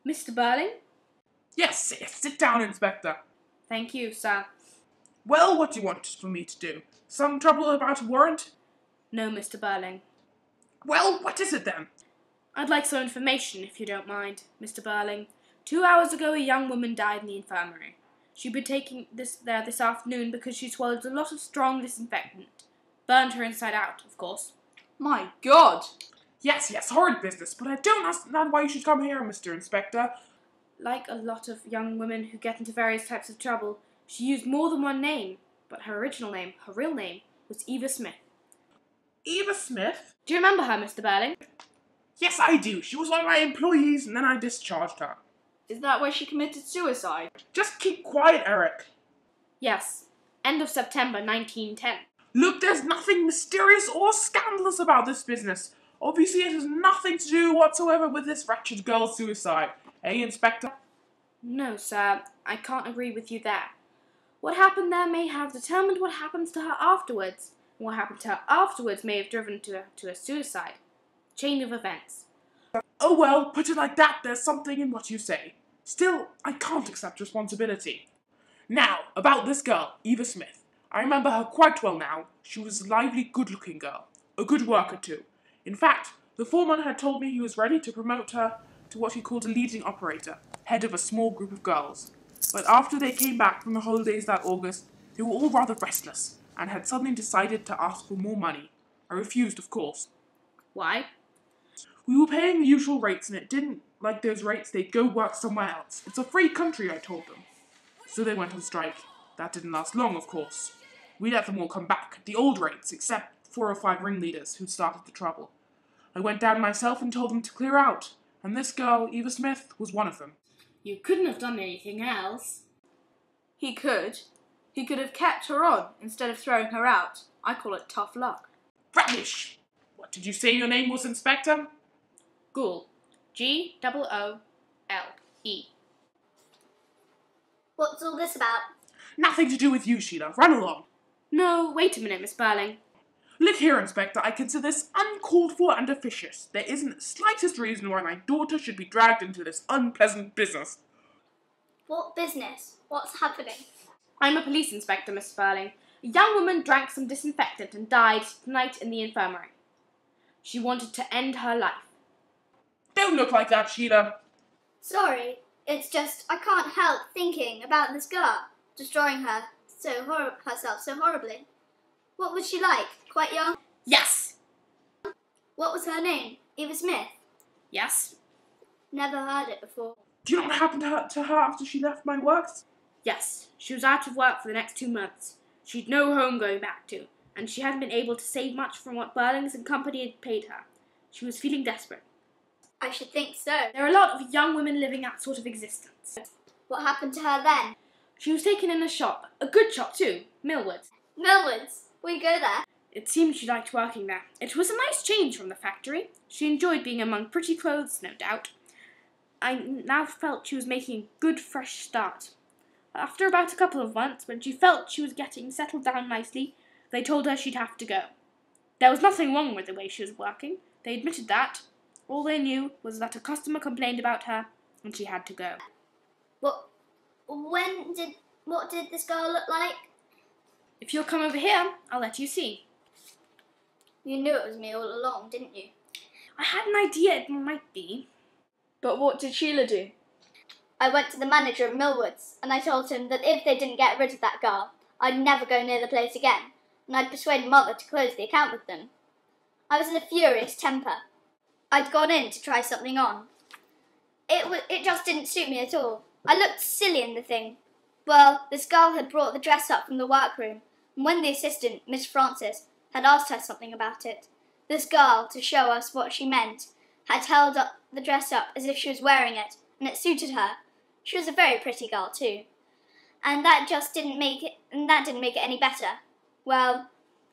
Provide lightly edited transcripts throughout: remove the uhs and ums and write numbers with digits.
Mr. Birling? Yes, sit down, Inspector. Thank you, sir. Well, what do you want for me to do? Some trouble about a warrant? No, Mr. Birling. Well, what is it then? I'd like some information, if you don't mind, Mr. Birling. 2 hours ago, a young woman died in the infirmary. She'd been taking this afternoon because she swallowed a lot of strong disinfectant. Burned her inside out, of course. My God! Yes, horrid business, but I don't understand why you should come here, Mr. Inspector. Like a lot of young women who get into various types of trouble, she used more than one name, but her original name, her real name, was Eva Smith. Eva Smith? Do you remember her, Mr. Birling? Yes, I do. She was one of my employees, and then I discharged her. Is that where she committed suicide? Just keep quiet, Eric. Yes. End of September 1910. Look, there's nothing mysterious or scandalous about this business. Obviously, it has nothing to do whatsoever with this wretched girl's suicide. Eh, Inspector? No, sir. I can't agree with you there. What happened there may have determined what happens to her afterwards. And what happened to her afterwards may have driven to a suicide. Chain of events. Oh well, put it like that, there's something in what you say. Still, I can't accept responsibility. Now, about this girl, Eva Smith. I remember her quite well now. She was a lively, good-looking girl. A good worker, too. In fact, the foreman had told me he was ready to promote her to what he called a leading operator, head of a small group of girls. But after they came back from the holidays that August, they were all rather restless, and had suddenly decided to ask for more money. I refused, of course. Why? We were paying the usual rates, and it didn't like those rates, they'd go work somewhere else. It's a free country, I told them. So they went on strike. That didn't last long, of course. We let them all come back, the old rates, except 4 or 5 ringleaders who'd started the trouble. I went down myself and told them to clear out, and this girl, Eva Smith, was one of them. You couldn't have done anything else. He could. He could have kept her on instead of throwing her out. I call it tough luck. Rubbish! What did you say your name was, Inspector? Goole. Goole. What's all this about? Nothing to do with you, Sheila. Run along. No, wait a minute, Miss Birling. Look here, Inspector, I consider this uncalled for and officious. There isn't the slightest reason why my daughter should be dragged into this unpleasant business. What business? What's happening? I'm a police inspector, Miss Birling. A young woman drank some disinfectant and died tonight in the infirmary. She wanted to end her life. Don't look like that, Sheila. Sorry, it's just I can't help thinking about this girl, destroying herself so horribly. What was she like? Quite young? Yes. What was her name? Eva Smith? Yes. Never heard it before. Do you know what happened to her after she left my works? Yes. She was out of work for the next 2 months. She'd no home going back to, and she hadn't been able to save much from what Birlings and Company had paid her. She was feeling desperate. I should think so. There are a lot of young women living that sort of existence. What happened to her then? She was taken in a shop, a good shop too, Millward's. Millward's? We go there? It seemed she liked working there. It was a nice change from the factory. She enjoyed being among pretty clothes, no doubt. I now felt she was making a good fresh start. After about a couple of months, when she felt she was getting settled down nicely, they told her she'd have to go. There was nothing wrong with the way she was working. They admitted that. All they knew was that a customer complained about her, and she had to go. What did this girl look like? If you'll come over here, I'll let you see. You knew it was me all along, didn't you? I had an idea it might be. But what did Sheila do? I went to the manager at Millward's, and I told him that if they didn't get rid of that girl, I'd never go near the place again, and I'd persuade Mother to close the account with them. I was in a furious temper. I'd gone in to try something on. It just didn't suit me at all. I looked silly in the thing. Well, this girl had brought the dress up from the workroom, and when the assistant, Miss Francis, had asked her something about it, this girl, to show us what she meant, had held up the dress up as if she was wearing it, and it suited her. She was a very pretty girl too, and that didn't make it any better. Well,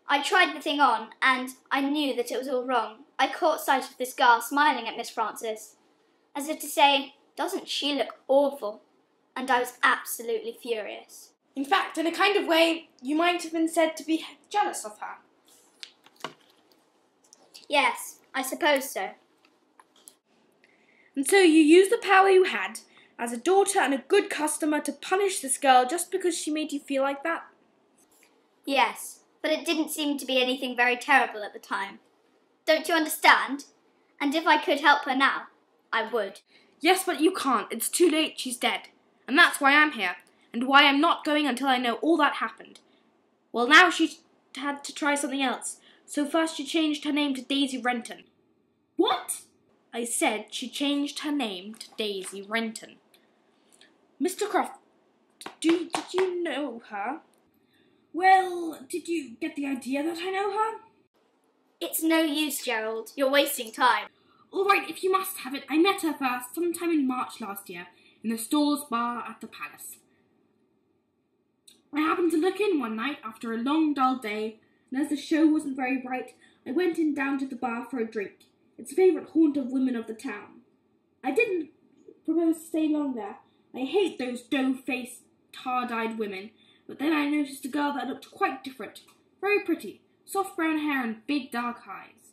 I tried the thing on, and I knew that it was all wrong. I caught sight of this girl smiling at Miss Francis, as if to say, "Doesn't she look awful?" And I was absolutely furious. In fact, in a kind of way, you might have been said to be jealous of her. Yes, I suppose so. And so you used the power you had, as a daughter and a good customer, to punish this girl just because she made you feel like that? Yes, but it didn't seem to be anything very terrible at the time. Don't you understand? And if I could help her now, I would. Yes, but you can't. It's too late. She's dead. And that's why I'm here, and why I'm not going until I know all that happened. Well, now she had to try something else, so first she changed her name to Daisy Renton. What? I said she changed her name to Daisy Renton. Mr. Croft, did you know her? Well, did you get the idea that I know her? It's no use, Gerald. You're wasting time. All right, if you must have it, I met her first sometime in March last year in the Stores bar at the Palace. I happened to look in one night after a long, dull day, and as the show wasn't very bright, I went in down to the bar for a drink. It's a favourite haunt of women of the town. I didn't propose to stay long there. I hate those dough-faced, tar-dyed women, but then I noticed a girl that looked quite different, very pretty, soft brown hair and big dark eyes.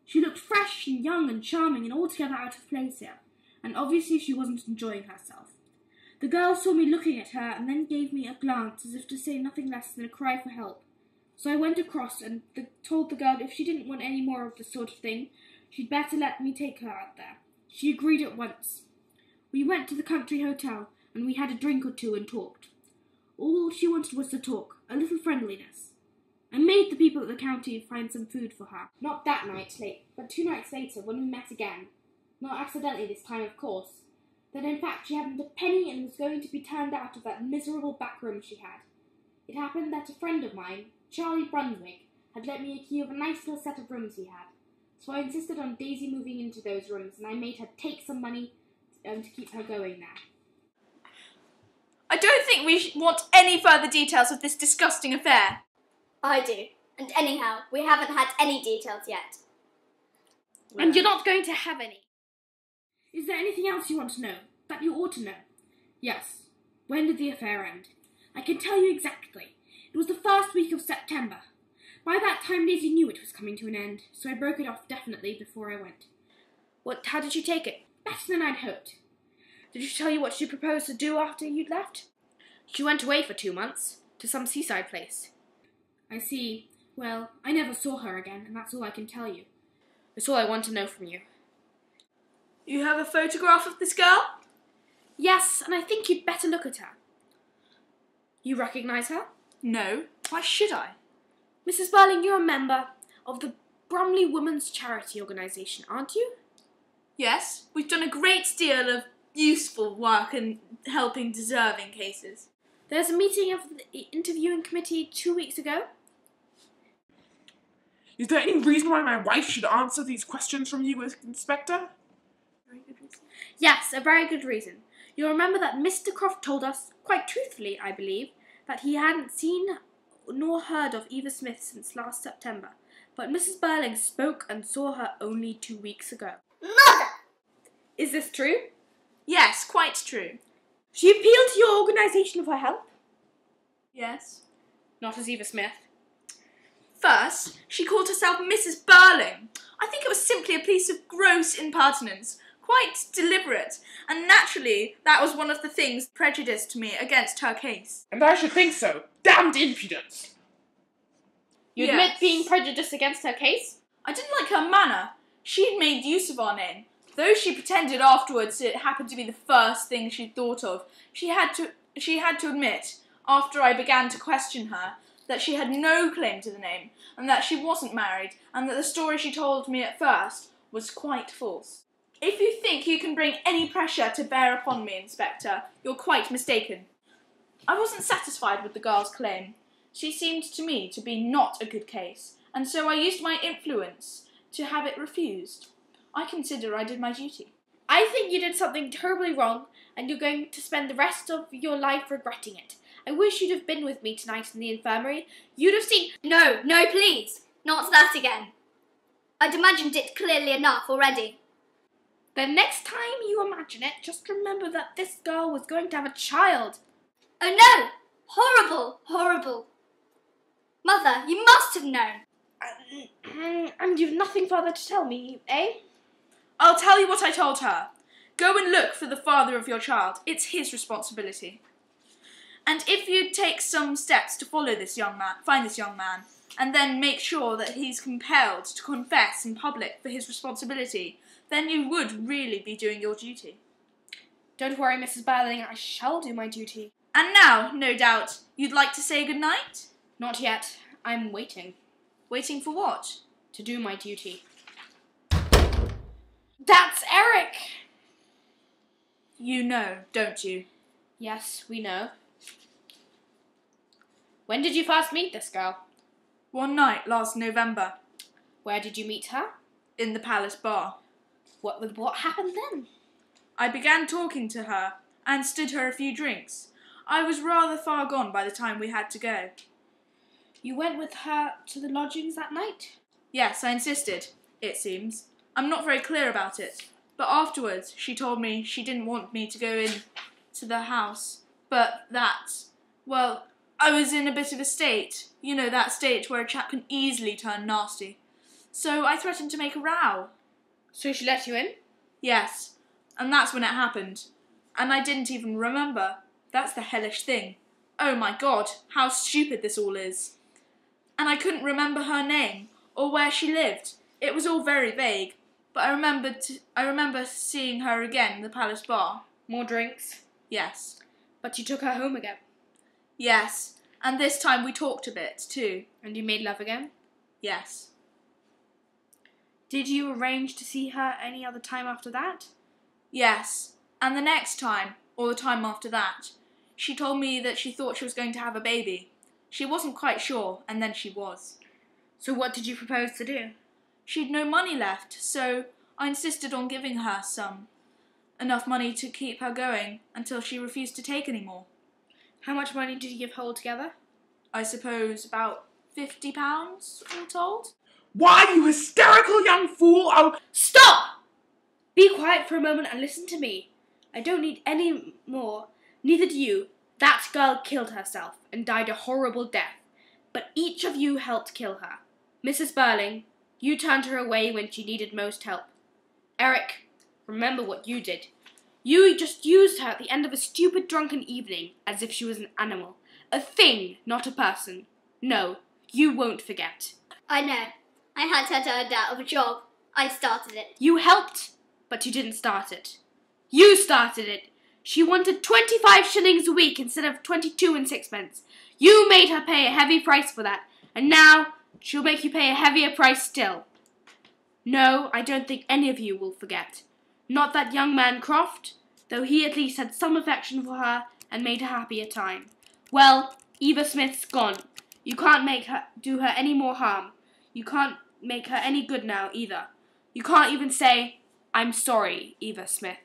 She looked fresh and young and charming and altogether out of place here, and obviously she wasn't enjoying herself. The girl saw me looking at her and then gave me a glance as if to say nothing less than a cry for help. So I went across and told the girl if she didn't want any more of this sort of thing, she'd better let me take her out there. She agreed at once. We went to the country hotel, and we had a drink or two and talked. All she wanted was to talk, a little friendliness. I made the people at the county find some food for her. Not that night, but 2 nights later, when we met again. Not accidentally this time, of course. That in fact she hadn't a penny and was going to be turned out of that miserable back room she had. It happened that a friend of mine, Charlie Brunswick, had lent me a key of a nice little set of rooms he had. So I insisted on Daisy moving into those rooms, and I made her take some money to keep her going there. I don't think we want any further details of this disgusting affair. I do. And anyhow, we haven't had any details yet. And you're not going to have any. Is there anything else you want to know, that you ought to know? Yes. When did the affair end? I can tell you exactly. It was the first week of September. By that time, Daisy knew it was coming to an end, so I broke it off definitely before I went. How did she take it? Better than I'd hoped. Did she tell you what she proposed to do after you'd left? She went away for 2 months, to some seaside place. I see. Well, I never saw her again, and that's all I can tell you. It's all I want to know from you. You have a photograph of this girl? Yes, and I think you'd better look at her. You recognise her? No. Why should I? Mrs. Birling, you're a member of the Bromley Women's Charity Organisation, aren't you? Yes, we've done a great deal of useful work in helping deserving cases. There's a meeting of the interviewing committee 2 weeks ago. Is there any reason why my wife should answer these questions from you, Inspector? Very good reason. Yes, a very good reason. You'll remember that Mr. Croft told us, quite truthfully, I believe, that he hadn't seen nor heard of Eva Smith since last September. But Mrs. Birling spoke and saw her only 2 weeks ago. Mother! Is this true? Yes, quite true. She appealed to your organisation for help? Yes. Not as Eva Smith. First, she called herself Mrs. Birling. I think it was simply a piece of gross impertinence, quite deliberate, and naturally that was one of the things prejudiced me against her case. And I should think so. Damned impudence! You Yes. admit being prejudiced against her case? I didn't like her manner. She'd made use of our name. Though she pretended afterwards it happened to be the first thing she'd thought of, she had to admit, after I began to question her, that she had no claim to the name, and that she wasn't married, and that the story she told me at first was quite false. If you think you can bring any pressure to bear upon me, Inspector, you're quite mistaken. I wasn't satisfied with the girl's claim. She seemed to me to be not a good case, and so I used my influence to have it refused. I consider I did my duty. I think you did something terribly wrong, and you're going to spend the rest of your life regretting it. I wish you'd have been with me tonight in the infirmary. You'd have seen— No, please. Not that again. I'd imagined it clearly enough already. The next time you imagine it, just remember that this girl was going to have a child. Oh no! Horrible, horrible. Mother, you must have known. And you've nothing further to tell me, eh? I'll tell you what I told her. Go and look for the father of your child. It's his responsibility. And if you take some steps to find this young man, and then make sure that he's compelled to confess in public for his responsibility, then you would really be doing your duty. Don't worry, Mrs. Birling, I shall do my duty. And now, no doubt, you'd like to say goodnight? Not yet. I'm waiting. Waiting for what? To do my duty. That's Eric! You know, don't you? Yes, we know. When did you first meet this girl? One night last November. Where did you meet her? In the Palace Bar. What happened then? I began talking to her and stood her a few drinks. I was rather far gone by the time we had to go. You went with her to the lodgings that night? Yes, I insisted, it seems. I'm not very clear about it, but afterwards she told me she didn't want me to go in to the house, but that, well, I was in a bit of a state. You know, that state where a chap can easily turn nasty. So I threatened to make a row. So she let you in? Yes, and that's when it happened. And I didn't even remember. That's the hellish thing. Oh my God, how stupid this all is. And I couldn't remember her name, or where she lived. It was all very vague, but I remember seeing her again in the Palace Bar. More drinks? Yes. But you took her home again? Yes, and this time we talked a bit, too. And you made love again? Yes. Did you arrange to see her any other time after that? Yes, and the next time, or the time after that, she told me that she thought she was going to have a baby. She wasn't quite sure, and then she was. So what did you propose to do? She'd no money left, so I insisted on giving her enough money to keep her going until she refused to take any more. How much money did you give her altogether? I suppose about £50, all told. Why, you hysterical young fool! I'll... Stop! Be quiet for a moment and listen to me. I don't need any more. Neither do you. That girl killed herself and died a horrible death. But each of you helped kill her. Mrs. Birling, you turned her away when she needed most help. Eric, remember what you did. You just used her at the end of a stupid drunken evening as if she was an animal. A thing, not a person. No, you won't forget. I know. I had her turned out of a job. I started it. You helped, but you didn't start it. You started it. She wanted 25 shillings a week instead of 22 and sixpence. You made her pay a heavy price for that, and now she'll make you pay a heavier price still. No, I don't think any of you will forget. Not that young man Croft, though he at least had some affection for her and made her happy a time. Well, Eva Smith's gone. You can't do her any more harm. You can't make her any good now either. You can't even say, "I'm sorry, Eva Smith."